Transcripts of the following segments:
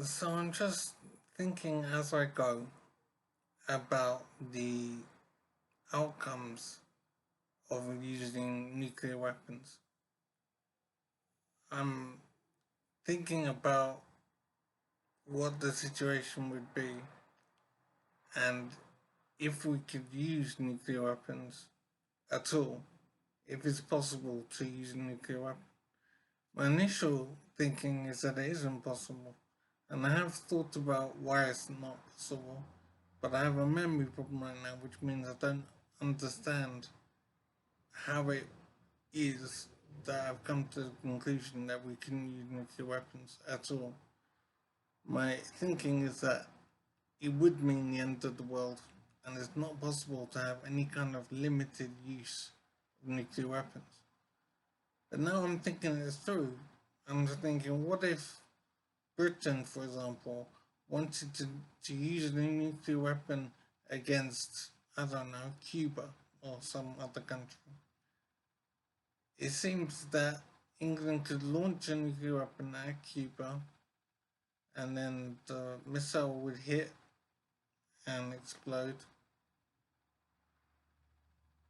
So I'm just thinking as I go about the outcomes of using nuclear weapons. I'm thinking about what the situation would be and if we could use nuclear weapons at all, if it's possible to use a nuclear weapon. My initial thinking is that it isn't possible, and I have thought about why it's not possible, but I have a memory problem right now, which means I don't understand how it is that I've come to the conclusion that we can use nuclear weapons at all. My thinking is that it would mean the end of the world, and it's not possible to have any kind of limited use of nuclear weapons. But now I'm thinking it through. I'm thinking, what if Britain, for example, wanted to use a nuclear weapon against, I don't know, Cuba or some other country? It seems that England could launch a nuclear weapon at Cuba, and then the missile would hit and explode.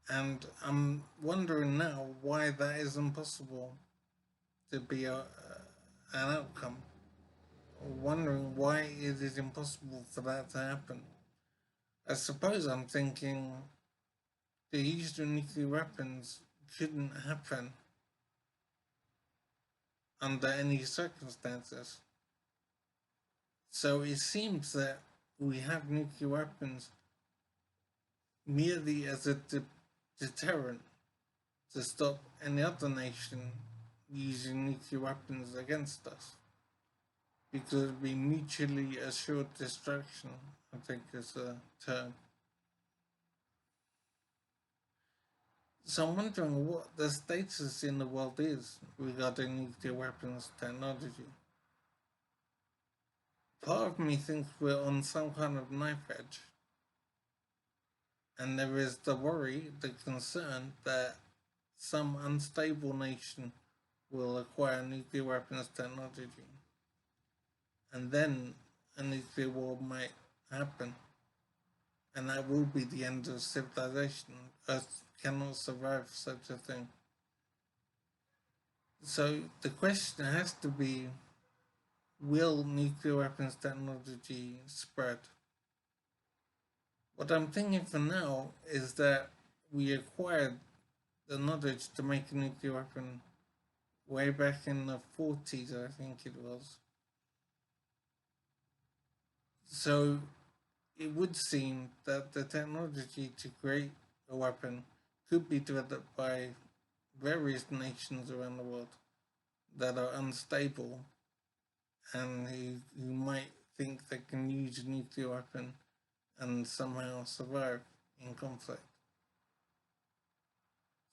And I'm wondering now why that isn't possible to be an outcome. Wondering why it is impossible for that to happen. I suppose I'm thinking the use of nuclear weapons couldn't happen under any circumstances. So it seems that we have nuclear weapons merely as a deterrent to stop any other nation using nuclear weapons against us. Because it would be mutually assured destruction, I think is the term. So I'm wondering what the status in the world is regarding nuclear weapons technology. Part of me thinks we're on some kind of knife edge. And there is the worry, the concern that some unstable nation will acquire nuclear weapons technology. And then a nuclear war might happen. And that will be the end of civilization. Earth cannot survive such a thing. So the question has to be, will nuclear weapons technology spread? What I'm thinking for now is that we acquired the knowledge to make a nuclear weapon way back in the 40s, I think it was. So it would seem that the technology to create a weapon could be developed by various nations around the world that are unstable and who might think they can use a nuclear weapon and somehow survive in conflict.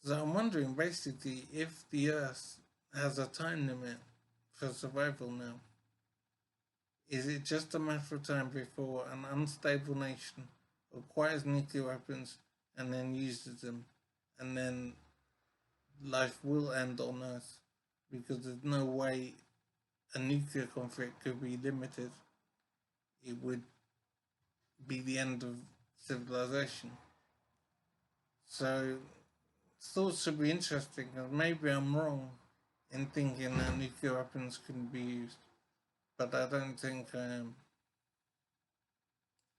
So I'm wondering basically if the Earth has a time limit for survival now. Is it just a matter of time before an unstable nation acquires nuclear weapons and then uses them, and then life will end on Earth? Because there's no way a nuclear conflict could be limited. It would be the end of civilization. So thoughts should be interesting, and maybe I'm wrong in thinking that nuclear weapons can be used, but I don't think I am.